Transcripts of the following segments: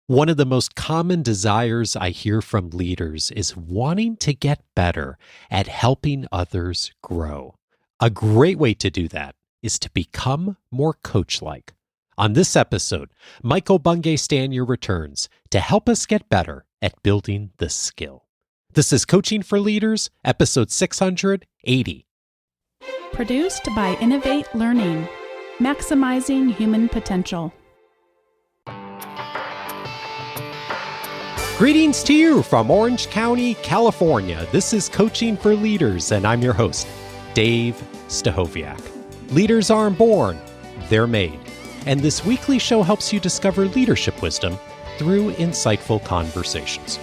One of the most common desires I hear from leaders is wanting to get better at helping others grow. A great way to do that is to become more coach-like. On this episode, Michael Bungay Stanier returns to help us get better at building this skill. This is Coaching for Leaders, episode 680. Produced by Innovate Learning, maximizing human potential. Greetings to you from Orange County, California. This is Coaching for Leaders, and I'm your host, Dave Stachowiak. Leaders aren't born, they're made. And this weekly show helps you discover leadership wisdom through insightful conversations.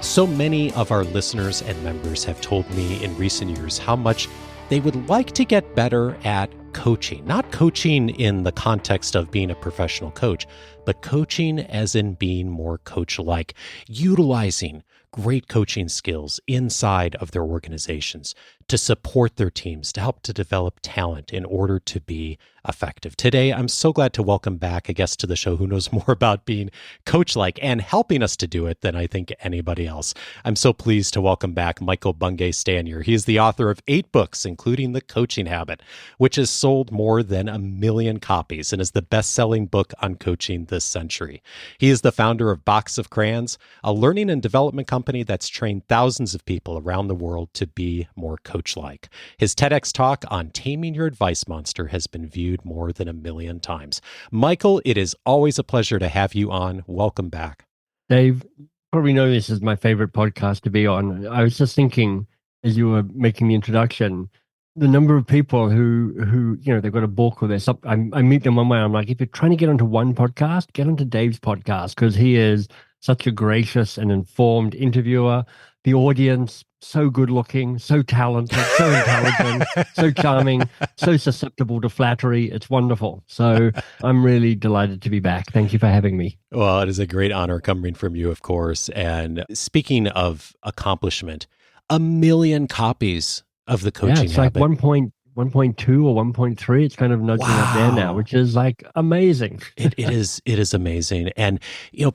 So many of our listeners and members have told me in recent years how much they would like to get better at coaching. Not coaching in the context of being a professional coach, but coaching as in being more coach-like, utilizing great coaching skills inside of their organizations to support their teams, to help to develop talent in order to be effective. Today, I'm so glad to welcome back a guest to the show who knows more about being coach-like and helping us to do it than I think anybody else. I'm so pleased to welcome back Michael Bungay Stanier. He is the author of 8 books, including The Coaching Habit, which has sold more than 1 million copies and is the best-selling book on coaching this century. He is the founder of Box of Crayons, a learning and development company that's trained thousands of people around the world to be more coach-like. His TEDx Talk on Taming Your Advice Monster has been viewed more than 1 million times. Michael, it is always a pleasure to have you on. Welcome back. Dave, you probably know this is my favorite podcast to be on. I was just thinking, as you were making the introduction, the number of people who they've got a book or there's something. I meet them one way. I'm like, if you're trying to get onto one podcast, get onto Dave's podcast, because he is such a gracious and informed interviewer. The audience, so good looking, so talented, so intelligent, so charming, so susceptible to flattery. It's wonderful. So I'm really delighted to be back. Thank you for having me. Well, it is a great honor coming from you, of course. And speaking of accomplishment, 1 million copies of The Coaching Habit. It's like 1.2 or 1.3. It's kind of nudging up there now, which is like amazing. It is amazing. And,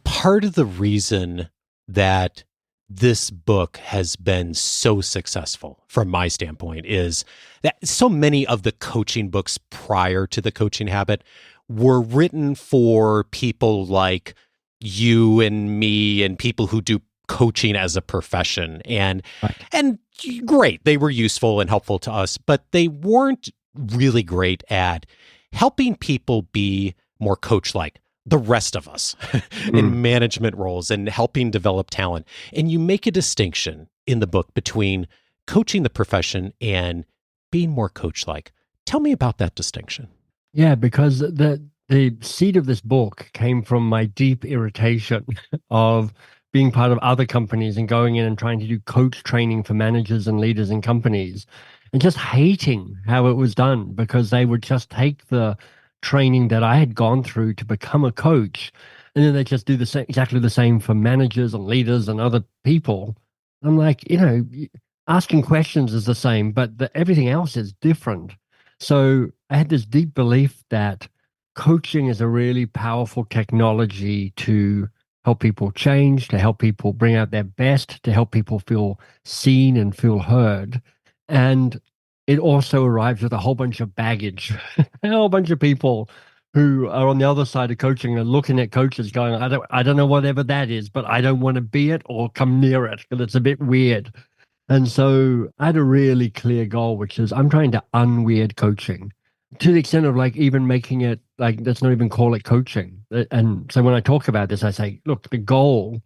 part of the reason that this book has been so successful from my standpoint is that so many of the coaching books prior to The Coaching Habit were written for people like you and me and people who do coaching as a profession. And great, they were useful and helpful to us, but they weren't really great at helping people be more coach-like. The rest of us in management roles and helping develop talent. And you make a distinction in the book between coaching the profession and being more coach-like. Tell me about that distinction. Yeah, because the seed of this book came from my deep irritation of being part of other companies and going in and trying to do coach training for managers and leaders in companies and just hating how it was done, because they would just take the training that I had gone through to become a coach, and then they just do exactly the same for managers and leaders and other people. I'm like, asking questions is the same, but everything else is different. So I had this deep belief that coaching is a really powerful technology to help people change, to help people bring out their best, to help people feel seen and feel heard. And it also arrives with a whole bunch of baggage, a whole bunch of people who are on the other side of coaching and looking at coaches going, I don't know whatever that is, but I don't want to be it or come near it because it's a bit weird. And so I had a really clear goal, which is I'm trying to unweird coaching to the extent of like even making it like, let's not even call it coaching. And so when I talk about this, I say, look, the goal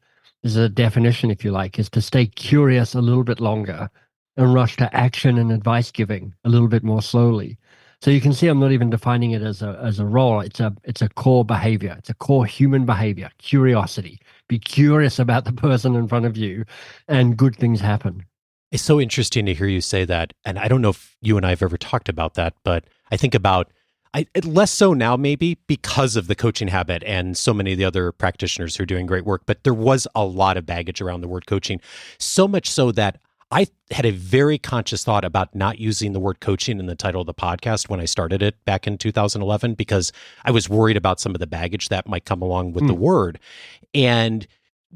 is a definition, if you like, is to stay curious a little bit longer and rush to action and advice giving a little bit more slowly. So you can see I'm not even defining it as a role. It's a core behavior. It's a core human behavior, curiosity. Be curious about the person in front of you and good things happen. It's so interesting to hear you say that. And I don't know if you and I have ever talked about that, but I think about less so now maybe because of The Coaching Habit and so many of the other practitioners who are doing great work. But there was a lot of baggage around the word coaching, so much so that I had a very conscious thought about not using the word coaching in the title of the podcast when I started it back in 2011, because I was worried about some of the baggage that might come along with the word. And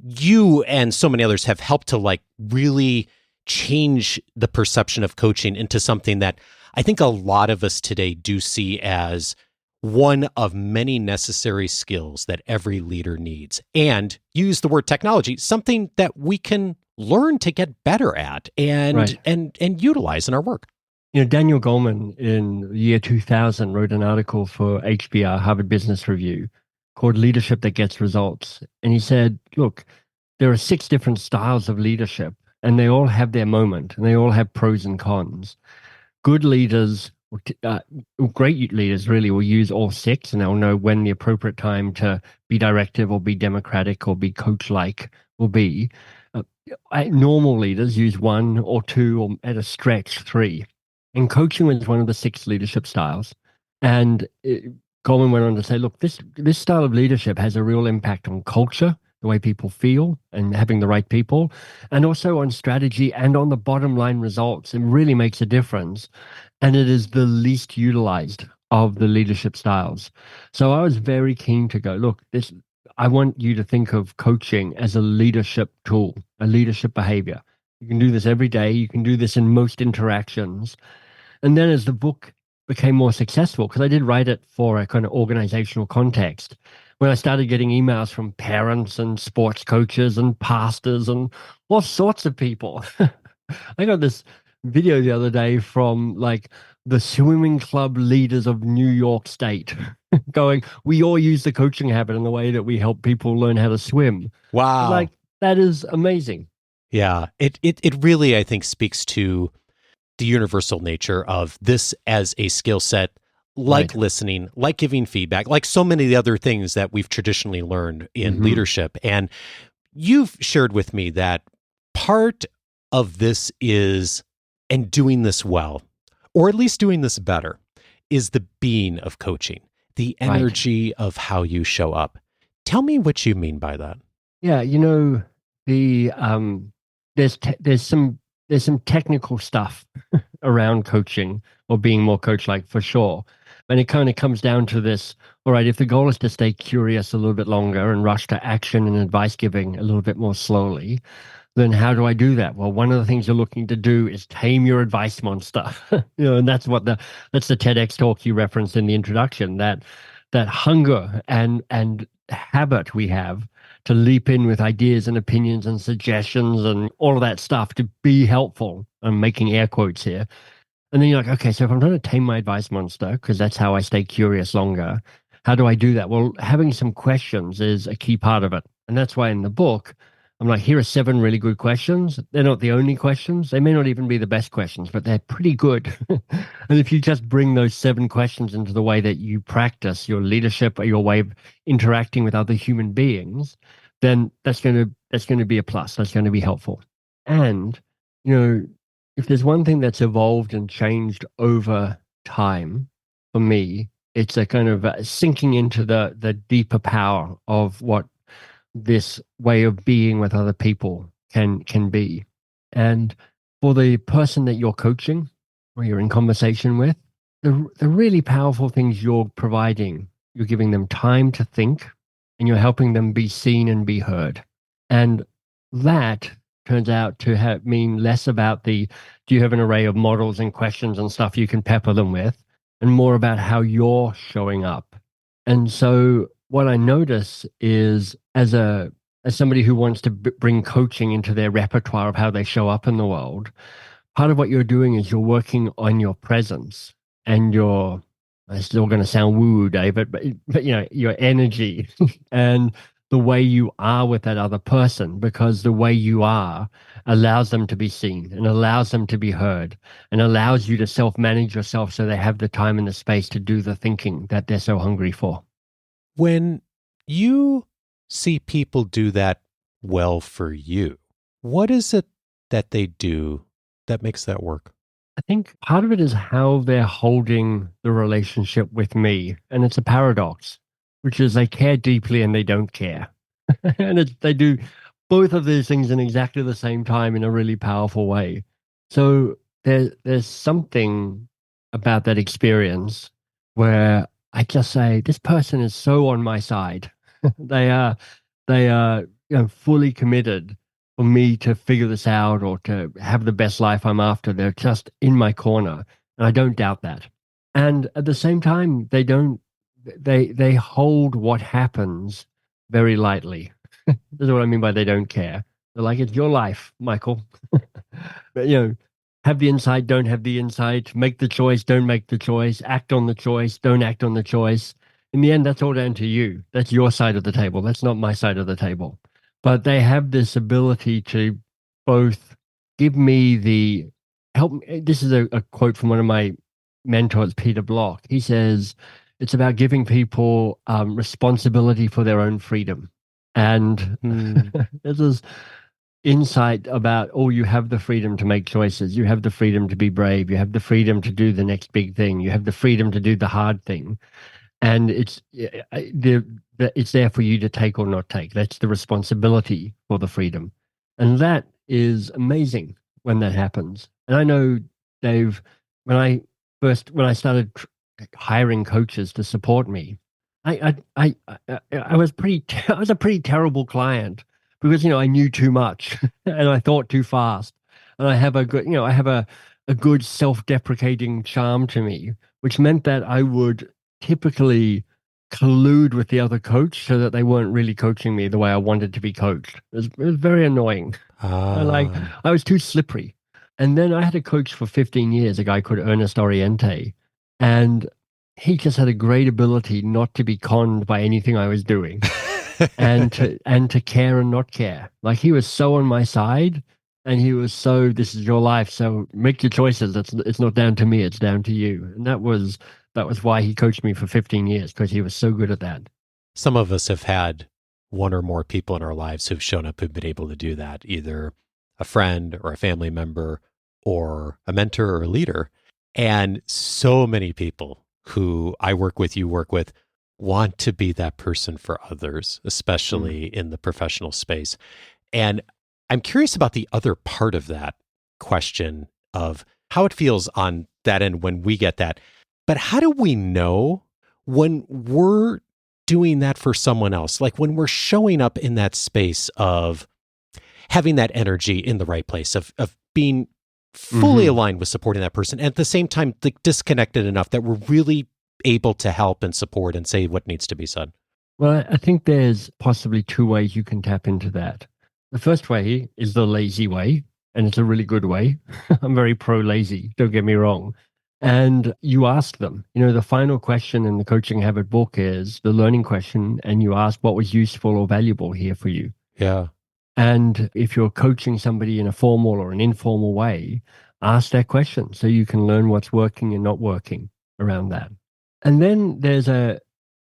you and so many others have helped to like really change the perception of coaching into something that I think a lot of us today do see as one of many necessary skills that every leader needs. And use the word technology, something that we can learn to get better at and utilize in our work. Daniel Goleman in the year 2000 wrote an article for HBR, Harvard Business Review, called Leadership That Gets Results. And he said, look, there are 6 different styles of leadership, and they all have their moment, and they all have pros and cons. Good leaders, great leaders really will use all 6, and they'll know when the appropriate time to be directive or be democratic or be coach-like will be. Normal leaders use 1 or 2 or at a stretch 3. And coaching is one of the 6 leadership styles. And Goleman went on to say, look, this style of leadership has a real impact on culture, the way people feel and having the right people, and also on strategy and on the bottom line results. It really makes a difference. And it is the least utilized of the leadership styles. So I was very keen to go, look, I want you to think of coaching as a leadership tool, a leadership behavior. You can do this every day. You can do this in most interactions. And then as the book became more successful, because I did write it for a kind of organizational context, when I started getting emails from parents and sports coaches and pastors and all sorts of people. I got this video the other day from like the swimming club leaders of New York State going, we all use the coaching habit in the way that we help people learn how to swim. Wow. Like, that is amazing. Yeah. It really, I think, speaks to the universal nature of this as a skill set, like listening, like giving feedback, like so many of the other things that we've traditionally learned in leadership. And you've shared with me that part of this is, and doing this well, or at least doing this better, is the being of coaching, the energy of how you show up. Tell me what you mean by that. Yeah, there's some technical stuff around coaching or being more coach-like for sure. And it kind of comes down to this, all right, if the goal is to stay curious a little bit longer and rush to action and advice giving a little bit more slowly, then how do I do that? Well, one of the things you're looking to do is tame your advice monster. And that's the TEDx talk you referenced in the introduction, that hunger and habit we have to leap in with ideas and opinions and suggestions and all of that stuff to be helpful. I'm making air quotes here. And then you're like, okay, so if I'm trying to tame my advice monster, because that's how I stay curious longer, how do I do that? Well, having some questions is a key part of it. And that's why in the book, I'm like, here are 7 really good questions. They're not the only questions. They may not even be the best questions, but they're pretty good. And if you just bring those 7 questions into the way that you practice your leadership or your way of interacting with other human beings, then that's going to be a plus. That's going to be helpful. And, if there's one thing that's evolved and changed over time for me, it's a kind of sinking into the deeper power of what this way of being with other people can be. And for the person that you're coaching or you're in conversation with, the really powerful things you're providing, you're giving them time to think and you're helping them be seen and be heard. And that turns out to mean less about do you have an array of models and questions and stuff you can pepper them with, and more about how you're showing up. And so what I notice is, as somebody who wants to bring coaching into their repertoire of how they show up in the world, part of what you're doing is you're working on your presence and it's still going to sound woo-woo, David, but your energy and the way you are with that other person, because the way you are allows them to be seen and allows them to be heard and allows you to self-manage yourself so they have the time and the space to do the thinking that they're so hungry for. When you see people do that well for you, what is it that they do that makes that work? I think part of it is how they're holding the relationship with me. And it's a paradox, which is they care deeply and they don't care. And they do both of these things in exactly the same time in a really powerful way. So there's something about that experience where I just say, this person is so on my side. They are They are, fully committed for me to figure this out or to have the best life I'm after. They're just in my corner, and I don't doubt that. And at the same time, they hold what happens very lightly. That's what I mean by they don't care. They're like, it's your life, Michael. But, have the insight, don't have the insight, make the choice, don't make the choice, act on the choice, don't act on the choice. In the end, that's all down to you. That's your side of the table. That's not my side of the table. But they have this ability to both give me the help. This is a quote from one of my mentors, Peter Block. He says, it's about giving people responsibility for their own freedom. And this is insight about, oh, you have the freedom to make choices. You have the freedom to be brave. You have the freedom to do the next big thing. You have the freedom to do the hard thing. And it's there for you to take or not take. That's the responsibility for the freedom. And that is amazing when that happens. And I know, Dave, when I started hiring coaches to support me, I was a pretty terrible client because I knew too much and I thought too fast. And I have a good self-deprecating charm to me, which meant that I would typically collude with the other coach so that they weren't really coaching me the way I wanted to be coached. It was very annoying. I was too slippery. And then I had a coach for 15 years, a guy called Ernest Oriente, and he just had a great ability not to be conned by anything I was doing and to care and not care. Like, he was so on my side, and he was so, this is your life, so make your choices. It's not down to me, it's down to you. And that was why he coached me for 15 years, because he was so good at that. Some of us have had one or more people in our lives who've shown up who've been able to do that, either a friend or a family member or a mentor or a leader. And so many people who I work with, you work with, want to be that person for others, especially in the professional space. And I'm curious about the other part of that question of how it feels on that end when we get that. But how do we know when we're doing that for someone else? Like when we're showing up in that space of having that energy in the right place, of being fully aligned with supporting that person, and at the same time, like, disconnected enough that we're really able to help and support and say what needs to be said? Well, I think there's possibly two ways you can tap into that. The first way is the lazy way, and it's a really good way. I'm very pro-lazy, don't get me wrong. And you ask them, the final question in the Coaching Habit book is the learning question, and you ask what was useful or valuable here for you. Yeah. And if you're coaching somebody in a formal or an informal way, ask that question so you can learn what's working and not working around that. And then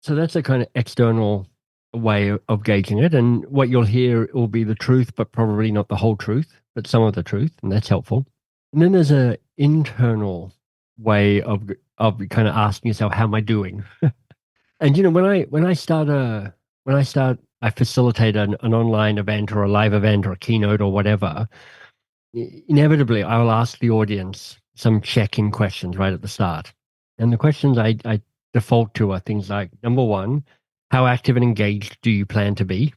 so that's a kind of external way of gauging it. And what you'll hear will be the truth, but probably not the whole truth, but some of the truth. And that's helpful. And then there's an internal way of kind of asking yourself, how am I doing? And I facilitate an online event or a live event or a keynote or whatever, inevitably I will ask the audience some check-in questions right at the start. And the questions I default to are things like, number one, how active and engaged do you plan to be?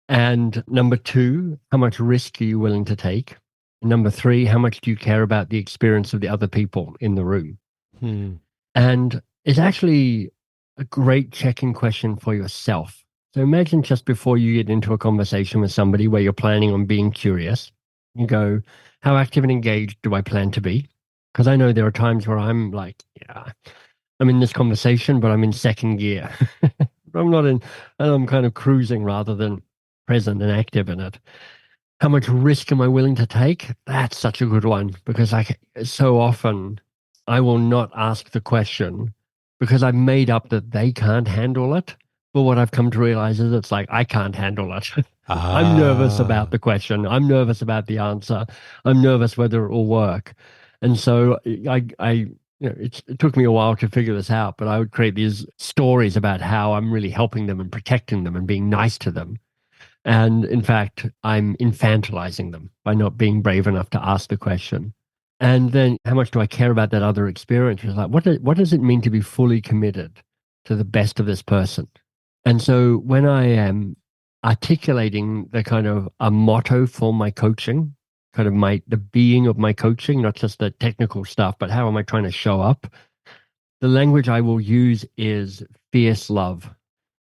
And number two, how much risk are you willing to take? And number three, how much do you care about the experience of the other people in the room? And it's actually a great check-in question for yourself. So imagine just before you get into a conversation with somebody where you're planning on being curious, you go, how active and engaged do I plan to be? Because I know there are times where I'm like, yeah, I'm in this conversation, but I'm in second gear. I'm kind of cruising rather than present and active in it. How much risk am I willing to take? That's such a good one, because so often I will not ask the question because I've made up that they can't handle it. But what I've come to realize is it's like, I can't handle it. I'm nervous about the question. I'm nervous about the answer. I'm nervous whether it will work. And so it took me a while to figure this out, but I would create these stories about how I'm really helping them and protecting them and being nice to them. And in fact, I'm infantilizing them by not being brave enough to ask the question. And then how much do I care about that other experience? It's like, what does it mean to be fully committed to the best of this person? And so when I am articulating the kind of a motto for my coaching, kind of the being of my coaching, not just the technical stuff, but how am I trying to show up? The language I will use is fierce love.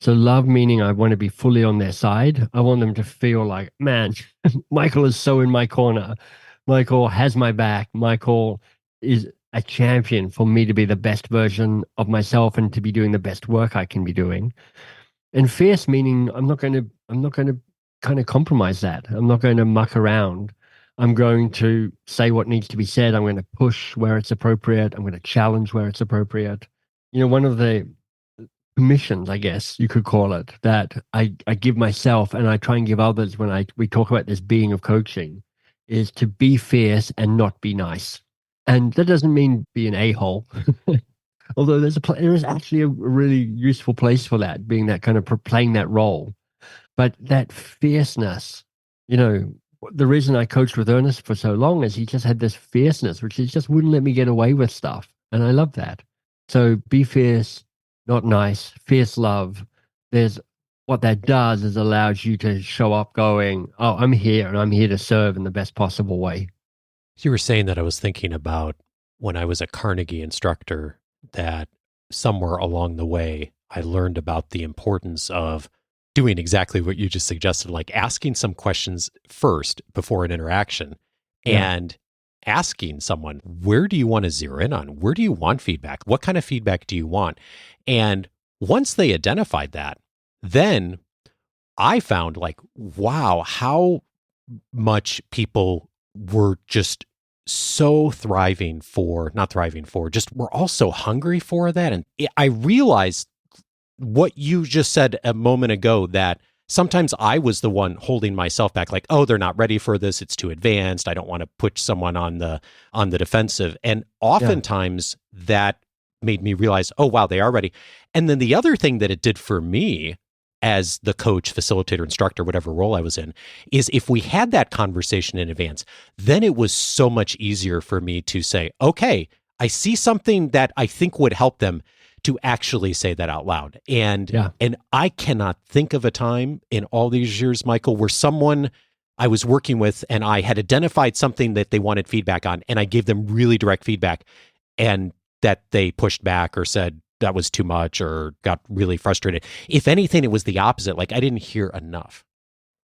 So love meaning I want to be fully on their side. I want them to feel like, man, Michael is so in my corner. Michael has my back. Michael is a champion for me to be the best version of myself and to be doing the best work I can be doing. And fierce meaning I'm not going to kind of compromise that. I'm not going to muck around. I'm going to say what needs to be said. I'm going to push where it's appropriate. I'm going to challenge where it's appropriate. One of the permissions, I guess you could call it, that I give myself and I try and give others when we talk about this being of coaching is to be fierce and not be nice. And that doesn't mean be an a-hole. Although there is actually a really useful place for that, being that kind of playing that role. But that fierceness, the reason I coached with Ernest for so long is he just had this fierceness, which he just wouldn't let me get away with stuff. And I love that. So be fierce, not nice, fierce love. What that does is allows you to show up going, oh, I'm here and I'm here to serve in the best possible way. You were saying that I was thinking about when I was a Carnegie instructor, that somewhere along the way, I learned about the importance of doing exactly what you just suggested, like asking some questions first before an interaction and asking someone, where do you want to zero in on? Where do you want feedback? What kind of feedback do you want? And once they identified that, then I found like, wow, how much people were just so just we're all so hungry for that. And I realized what you just said a moment ago, that sometimes I was the one holding myself back, like, oh, they're not ready for this. It's too advanced. I don't want to put someone on the defensive. And oftentimes that made me realize, oh, wow, they are ready. And then the other thing that it did for me as the coach, facilitator, instructor, whatever role I was in, is if we had that conversation in advance, then it was so much easier for me to say, okay, I see something that I think would help them, to actually say that out loud. And I cannot think of a time in all these years, Michael, where someone I was working with and I had identified something that they wanted feedback on, and I gave them really direct feedback, and that they pushed back or said that was too much or got really frustrated. If anything, it was the opposite. Like, I didn't hear enough.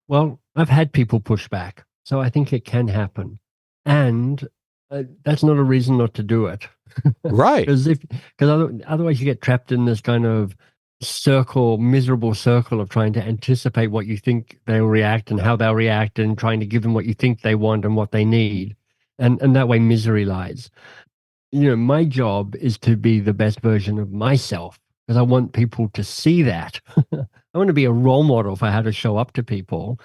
Well, I've had people push back, so I think it can happen. And that's not a reason not to do it. Right. Because otherwise you get trapped in this kind of miserable circle of trying to anticipate what you think they'll react and how they'll react, and trying to give them what you think they want and what they need. And that way misery lies. My job is to be the best version of myself, because I want people to see that. I want to be a role model for how to show up to people.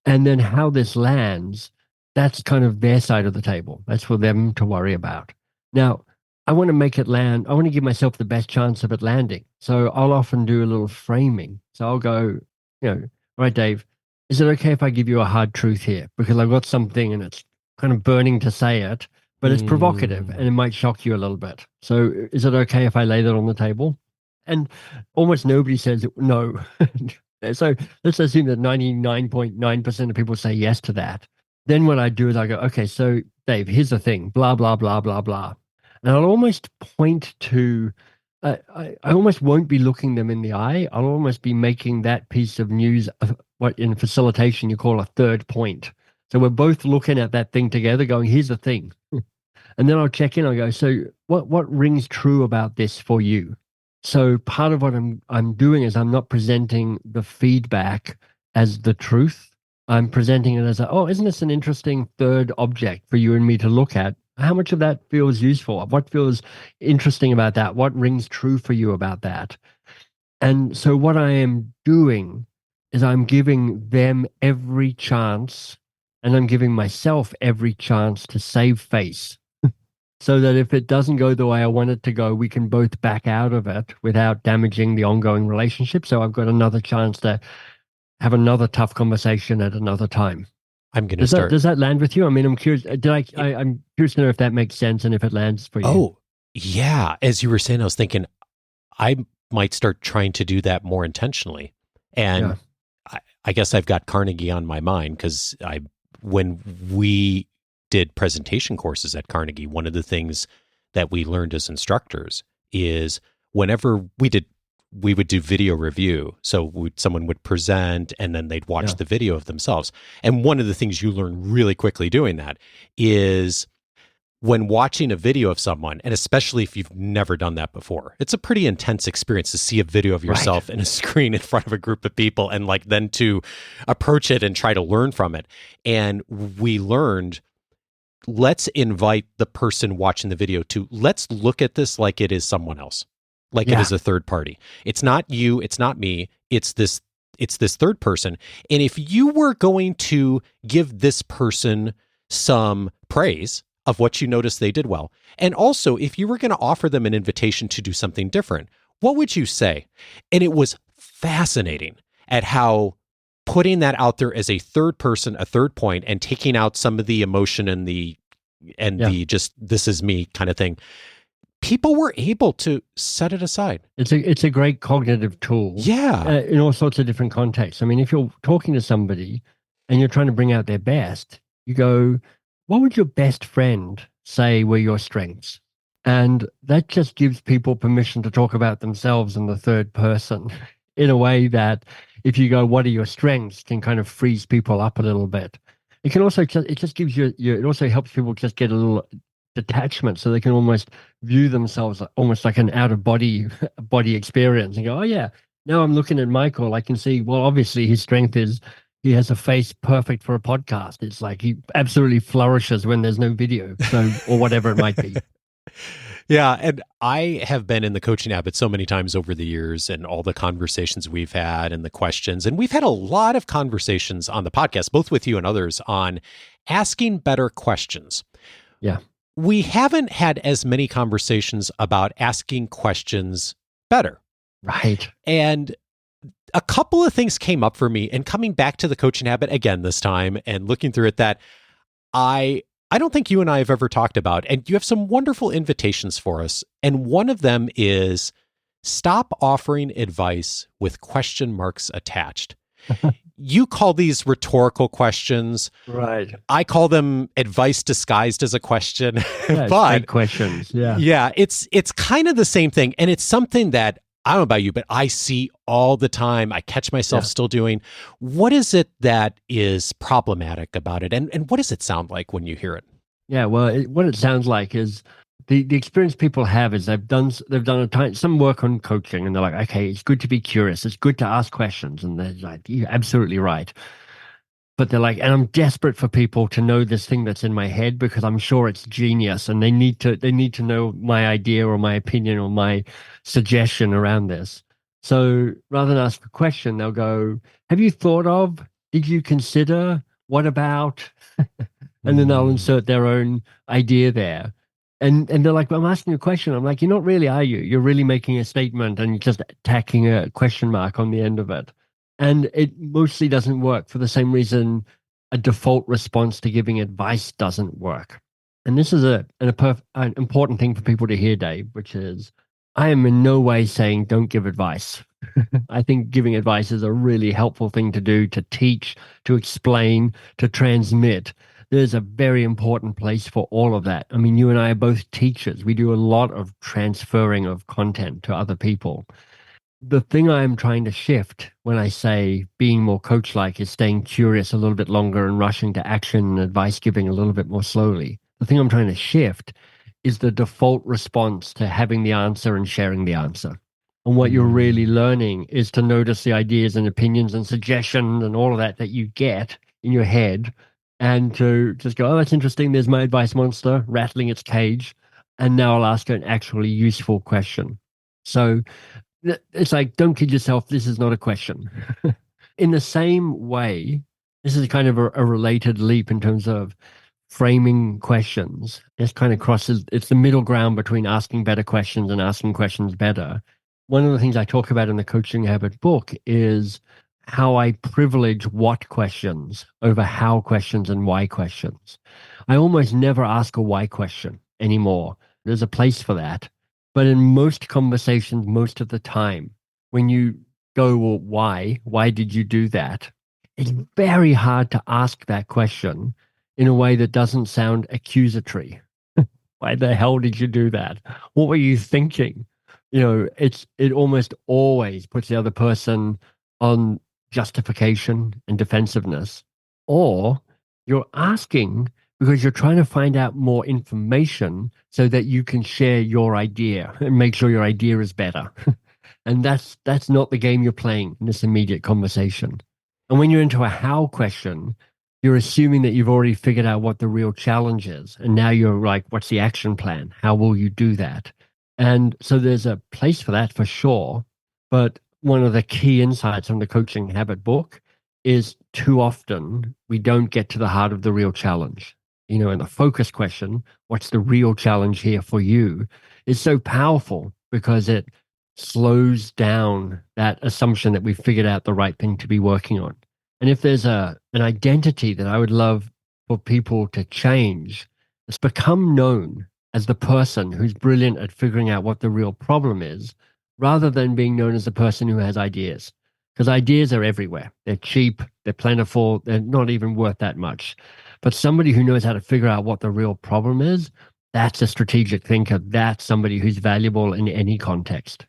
And then how this lands, that's kind of their side of the table. That's for them to worry about. Now, I want to make it land. I want to give myself the best chance of it landing. So I'll often do a little framing. So I'll go, all right, Dave, is it okay if I give you a hard truth here? Because I've got something and it's kind of burning to say it, but it's provocative and it might shock you a little bit. So is it okay if I lay that on the table? And almost nobody says no. So let's assume that 99.9% of people say yes to that. Then what I do is I go, okay, so Dave, here's the thing, blah, blah, blah, blah, blah. And I'll almost point to, I almost won't be looking them in the eye. I'll almost be making that piece of news, what in facilitation you call a third point. So we're both looking at that thing together going, here's the thing. And then I'll check in, I'll go, so what rings true about this for you? So part of what I'm doing is I'm not presenting the feedback as the truth. I'm presenting it as isn't this an interesting third object for you and me to look at? How much of that feels useful? What feels interesting about that? What rings true for you about that? And so what I am doing is I'm giving them every chance, and I'm giving myself every chance to save face. So that if it doesn't go the way I want it to go, we can both back out of it without damaging the ongoing relationship. So I've got another chance to have another tough conversation at another time. I'm going to start. Does that land with you? I mean, I'm curious. I'm curious to know if that makes sense and if it lands for you. Oh, yeah. As you were saying, I was thinking I might start trying to do that more intentionally. And I guess I've got Carnegie on my mind because when we did presentation courses at Carnegie, one of the things that we learned as instructors is whenever we would do video review. So someone would present and then they'd watch the video of themselves. And one of the things you learn really quickly doing that is when watching a video of someone, and especially if you've never done that before, it's a pretty intense experience to see a video of yourself in a screen in front of a group of people and like then to approach it and try to learn from it. And we learned, let's invite the person watching the video to, let's look at this like it is someone else, like it is a third party. It's not you, it's not me, it's this third person. And if you were going to give this person some praise of what you noticed they did well, and also if you were going to offer them an invitation to do something different, what would you say? And it was fascinating at how putting that out there as a third person, a third point, and taking out some of the emotion and the just this is me kind of thing, people were able to set it aside. It's a great cognitive tool. Yeah. In all sorts of different contexts. I mean, if you're talking to somebody and you're trying to bring out their best, you go, what would your best friend say were your strengths? And that just gives people permission to talk about themselves in the third person in a way that if you go, what are your strengths, can kind of freeze people up a little bit. It can also it just gives you it also helps people just get a little detachment, so they can almost view themselves almost like an out of body experience and go, oh yeah, now I'm looking at Michael, I can see, well, obviously his strength is he has a face perfect for a podcast. It's like he absolutely flourishes when there's no video, so or whatever it might be. Yeah, and I have been in the coaching habit so many times over the years and all the conversations we've had and the questions, and we've had a lot of conversations on the podcast, both with you and others, on asking better questions. Yeah. We haven't had as many conversations about asking questions better. Right. And a couple of things came up for me, and coming back to the coaching habit again this time and looking through it, that I don't think you and I have ever talked about, and you have some wonderful invitations for us. And one of them is stop offering advice with question marks attached. You call these rhetorical questions. Right. I call them advice disguised as a question. Yeah, but questions. Yeah. Yeah, it's kind of the same thing. And it's something that, I don't know about you, but I see all the time. I catch myself still doing. What is it that is problematic about it? And what does it sound like when you hear it? Yeah, well, what it sounds like is the experience people have is they've done some work on coaching, and they're like, okay, it's good to be curious. It's good to ask questions. And they're like, you're absolutely right. But they're like, and I'm desperate for people to know this thing that's in my head because I'm sure it's genius, and they need to know my idea or my opinion or my suggestion around this. So rather than ask a question, they'll go, have you thought of, did you consider, what about? And then they'll insert their own idea there. And they're like, well, I'm asking a question. I'm like, you're not really, are you? You're really making a statement and just tacking a question mark on the end of it. And it mostly doesn't work for the same reason a default response to giving advice doesn't work. And this is an important thing for people to hear, Dave, which is I am in no way saying don't give advice. I think giving advice is a really helpful thing to do, to teach, to explain, to transmit. There's a very important place for all of that. I mean, you and I are both teachers. We do a lot of transferring of content to other people. The thing I'm trying to shift when I say being more coach-like is staying curious a little bit longer and rushing to action and advice giving a little bit more slowly. The thing I'm trying to shift is the default response to having the answer and sharing the answer. And what you're really learning is to notice the ideas and opinions and suggestions and all of that you get in your head, and to just go, oh, that's interesting. There's my advice monster rattling its cage. And now I'll ask an actually useful question. So it's like, don't kid yourself. This is not a question. In the same way, this is kind of a related leap in terms of framing questions. It's kind of crosses, it's the middle ground between asking better questions and asking questions better. One of the things I talk about in the Coaching Habit book is how I privilege what questions over how questions and why questions. I almost never ask a why question anymore. There's a place for that. But in most conversations, most of the time, when you go, well, why did you do that? it's very hard to ask that question in a way that doesn't sound accusatory. Why the hell did you do that? What were you thinking? It almost always puts the other person on justification and defensiveness. Or you're asking because you're trying to find out more information so that you can share your idea and make sure your idea is better. And that's not the game you're playing in this immediate conversation. And when you're into a how question, you're assuming that you've already figured out what the real challenge is. And now you're like, what's the action plan? How will you do that? And so there's a place for that for sure. But one of the key insights from the Coaching Habit book is too often we don't get to the heart of the real challenge. And the focus question, what's the real challenge here for you, is so powerful because it slows down that assumption that we've figured out the right thing to be working on. And if there's an identity that I would love for people to change, it's become known as the person who's brilliant at figuring out what the real problem is, rather than being known as the person who has ideas. Because ideas are everywhere. They're cheap, they're plentiful, they're not even worth that much. But somebody who knows how to figure out what the real problem is, that's a strategic thinker. That's somebody who's valuable in any context.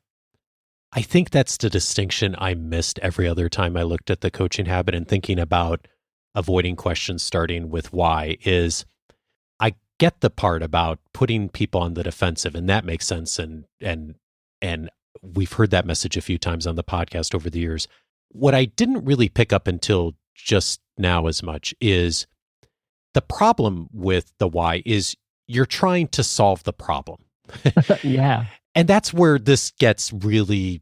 I think that's the distinction I missed every other time I looked at the Coaching Habit and thinking about avoiding questions starting with why is I get the part about putting people on the defensive, and that makes sense. And we've heard that message a few times on the podcast over the years. What I didn't really pick up until just now as much is the problem with the why is you're trying to solve the problem. Yeah. And that's where this gets really,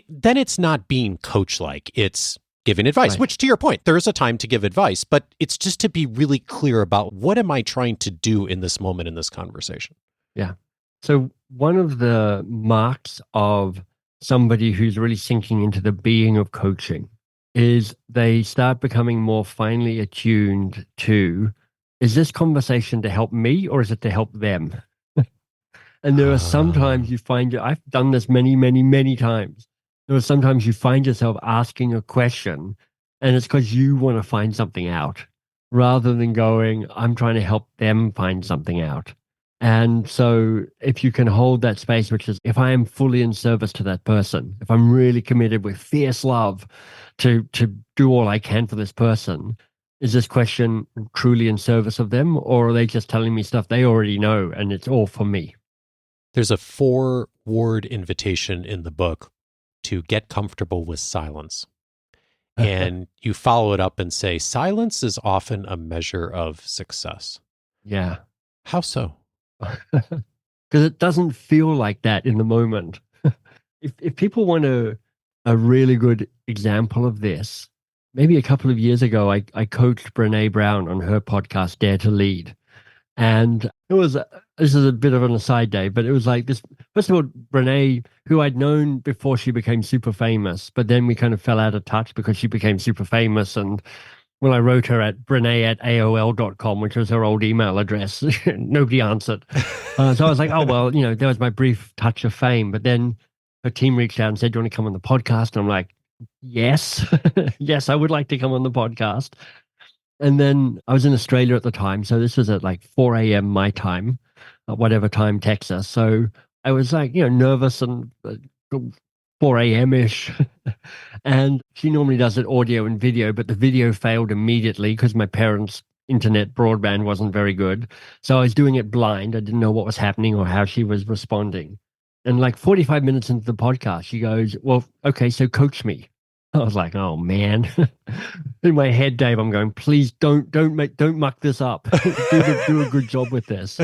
then it's not being coach-like, it's giving advice, Right. Which to your point, there is a time to give advice, but it's just to be really clear about what am I trying to do in this moment, in this conversation. Yeah. So one of the marks of somebody who's really sinking into the being of coaching is they start becoming more finely attuned to, is this conversation to help me or is it to help them? And there are sometimes you find, I've done this many, many, many times. There are sometimes you find yourself asking a question and it's because you want to find something out rather than going, I'm trying to help them find something out. And so if you can hold that space, which is if I am fully in service to that person, if I'm really committed with fierce love to do all I can for this person, is this question truly in service of them, or are they just telling me stuff they already know and it's all for me? There's a 4-word invitation in the book to get comfortable with silence. And you follow it up and say, silence is often a measure of success. Yeah. How so? Because it doesn't feel like that in the moment. If people want a really good example of this, maybe a couple of years ago, I coached Brene Brown on her podcast, Dare to Lead. And it was, this is a bit of an aside, Dave, but it was like this, first of all, Brene, who I'd known before she became super famous, but then we kind of fell out of touch because she became super famous. And when I wrote her at Brene@AOL.com, which was her old email address, nobody answered. So I was like, oh, well, there was my brief touch of fame. But then her team reached out and said, do you want to come on the podcast? And I'm like, yes, yes, I would like to come on the podcast. And then I was in Australia at the time. So this was at like 4 a.m. my time, whatever time, Texas. So I was like, nervous and 4 a.m.-ish. And she normally does it audio and video, but the video failed immediately because my parents' internet broadband wasn't very good. So I was doing it blind. I didn't know what was happening or how she was responding. And like 45 minutes into the podcast, she goes, well, okay, so coach me. I was like, oh man. In my head, Dave, I'm going, please don't muck this up. do a good job with this.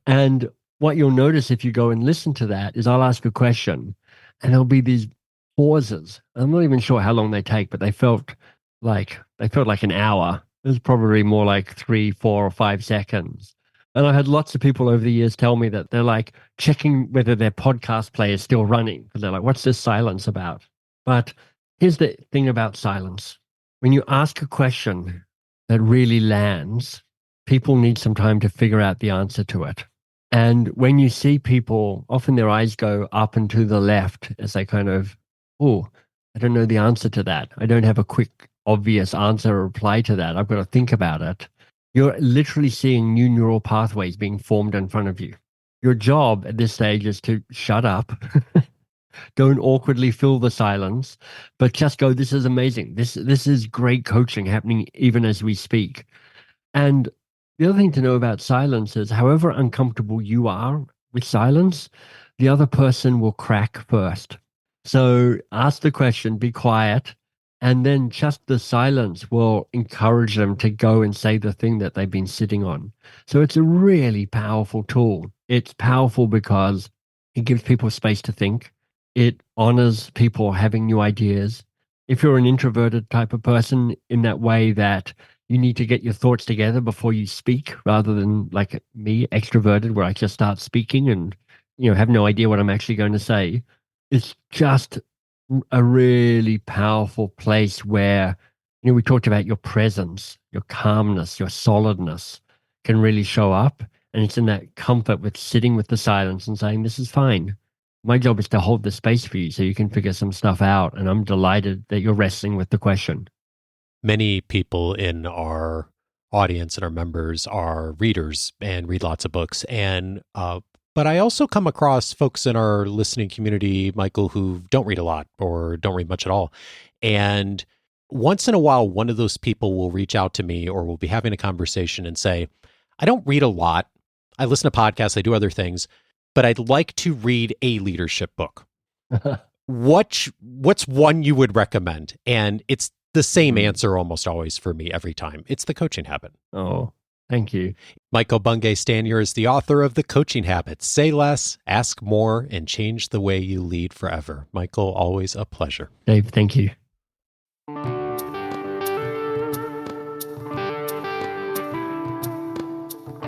And what you'll notice if you go and listen to that is I'll ask a question and there'll be these pauses. I'm not even sure how long they take, but they felt like an hour. It was probably more like 3, 4, or 5 seconds. And I had lots of people over the years tell me that they're like checking whether their podcast player is still running. Because they're like, what's this silence about? But here's the thing about silence. When you ask a question that really lands, people need some time to figure out the answer to it. And when you see people, often their eyes go up and to the left as they kind of, oh, I don't know the answer to that. I don't have a quick obvious answer or reply to that. I've got to think about it. You're literally seeing new neural pathways being formed in front of you. Your job at this stage is to shut up, don't awkwardly fill the silence, but just go, this is amazing. This is great coaching happening even as we speak. And the other thing to know about silence is however uncomfortable you are with silence, the other person will crack first. So ask the question, be quiet, and then just the silence will encourage them to go and say the thing that they've been sitting on. So it's a really powerful tool. It's powerful because it gives people space to think. It honors people having new ideas. If you're an introverted type of person in that way that you need to get your thoughts together before you speak, rather than like me, extroverted, where I just start speaking and have no idea what I'm actually going to say. It's just a really powerful place where we talked about your presence, your calmness, your solidness can really show up. And it's in that comfort with sitting with the silence and saying, this is fine. My job is to hold the space for you so you can figure some stuff out. And I'm delighted that you're wrestling with the question. Many people in our audience and our members are readers and read lots of books. But I also come across folks in our listening community, Michael, who don't read a lot or don't read much at all. And once in a while, one of those people will reach out to me or we'll be having a conversation and say, I don't read a lot. I listen to podcasts, I do other things, but I'd like to read a leadership book. What's one you would recommend? And it's the same answer almost always for me every time. It's The Coaching Habit. Oh, thank you. Michael Bungay Stanier is the author of The Coaching Habit. Say less, ask more, and change the way you lead forever. Michael, always a pleasure. Dave, thank you.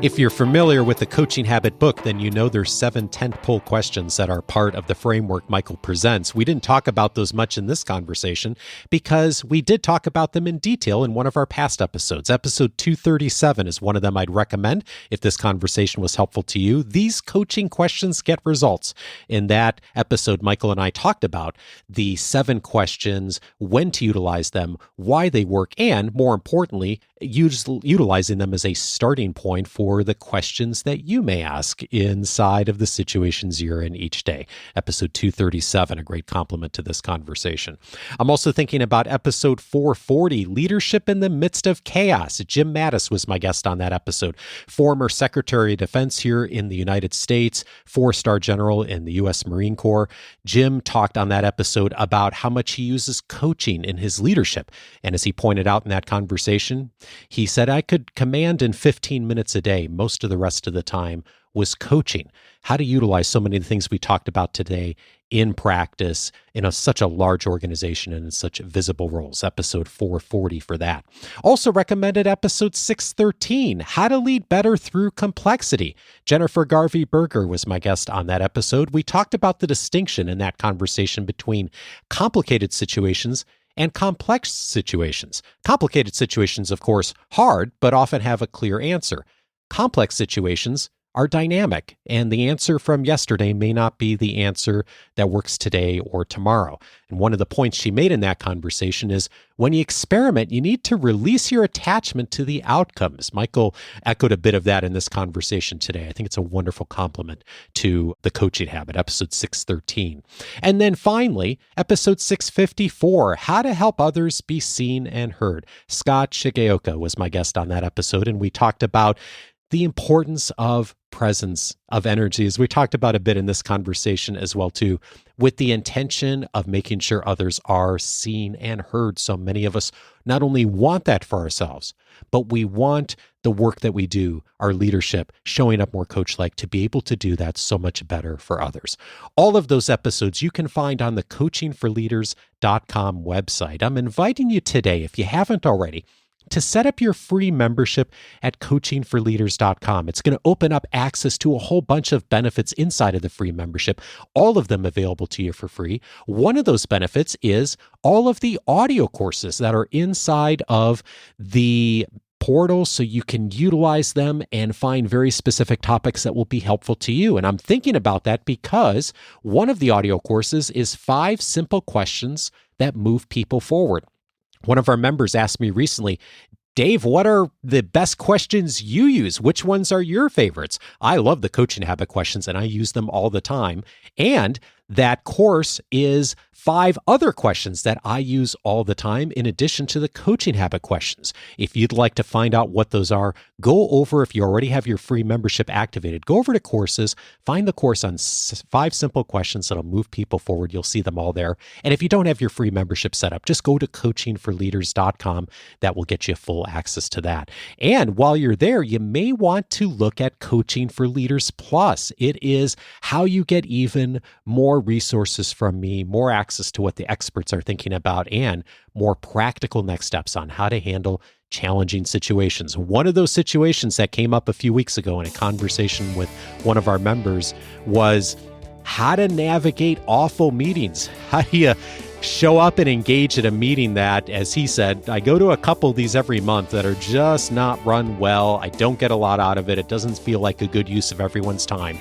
If you're familiar with the Coaching Habit book, then you know there's 7 tentpole questions that are part of the framework Michael presents. We didn't talk about those much in this conversation because we did talk about them in detail in one of our past episodes. Episode 237 is one of them I'd recommend if this conversation was helpful to you. These coaching questions get results. In that episode, Michael and I talked about the 7 questions, when to utilize them, why they work, and more importantly, utilizing them as a starting point for the questions that you may ask inside of the situations you're in each day. Episode 237, a great complement to this conversation. I'm also thinking about episode 440, Leadership in the Midst of Chaos. Jim Mattis was my guest on that episode. Former Secretary of Defense here in the United States, 4-star general in the U.S. Marine Corps. Jim talked on that episode about how much he uses coaching in his leadership. And as he pointed out in that conversation, he said, I could command in 15 minutes a day. Most of the rest of the time was coaching. How to utilize so many of the things we talked about today in practice in such a large organization and in such visible roles. Episode 440 for that. Also recommended episode 613, How to Lead Better Through Complexity. Jennifer Garvey-Berger was my guest on that episode. We talked about the distinction in that conversation between complicated situations and complex situations. Complicated situations, of course, hard, but often have a clear answer. Complex situations are dynamic, and the answer from yesterday may not be the answer that works today or tomorrow. And one of the points she made in that conversation is when you experiment, you need to release your attachment to the outcomes. Michael echoed a bit of that in this conversation today. I think it's a wonderful complement to The Coaching Habit, episode 613. And then finally, episode 654, How to Help Others Be Seen and Heard. Scott Shigeoka was my guest on that episode, and we talked about the importance of presence, of energy, as we talked about a bit in this conversation as well too, with the intention of making sure others are seen and heard. So many of us not only want that for ourselves, but we want the work that we do, our leadership, showing up more coach-like to be able to do that so much better for others. All of those episodes you can find on the coachingforleaders.com website. I'm inviting you today, if you haven't already, to set up your free membership at coachingforleaders.com. It's going to open up access to a whole bunch of benefits inside of the free membership, all of them available to you for free. One of those benefits is all of the audio courses that are inside of the portal, so you can utilize them and find very specific topics that will be helpful to you. And I'm thinking about that because one of the audio courses is 5 simple questions that move people forward. One of our members asked me recently, Dave, what are the best questions you use? Which ones are your favorites? I love the coaching habit questions and I use them all the time. And that course is 5 other questions that I use all the time in addition to the coaching habit questions. If you'd like to find out what those are, go over, if you already have your free membership activated, go over to courses, find the course on 5 simple questions that'll move people forward. You'll see them all there. And if you don't have your free membership set up, just go to coachingforleaders.com. That will get you full access to that. And while you're there, you may want to look at Coaching for Leaders Plus. It is how you get even more resources from me, more access to what the experts are thinking about, and more practical next steps on how to handle challenging situations. One of those situations that came up a few weeks ago in a conversation with one of our members was how to navigate awful meetings. How do you show up and engage at a meeting that, as he said, I go to a couple of these every month that are just not run well. I don't get a lot out of it. It doesn't feel like a good use of everyone's time.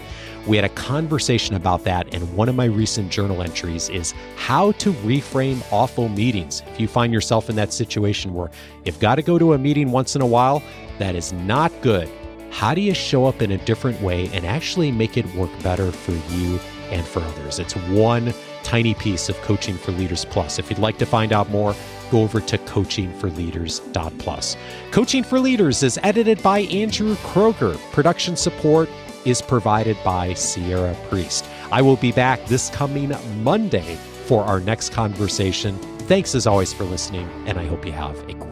We had a conversation about that, and one of my recent journal entries is how to reframe awful meetings. If you find yourself in that situation where you've got to go to a meeting once in a while, that is not good. How do you show up in a different way and actually make it work better for you and for others? It's one tiny piece of Coaching for Leaders Plus. If you'd like to find out more, go over to coachingforleaders.plus. Coaching for Leaders is edited by Andrew Kroger. Production support is provided by Sierra Priest. I will be back this coming Monday for our next conversation. Thanks as always for listening, and I hope you have a great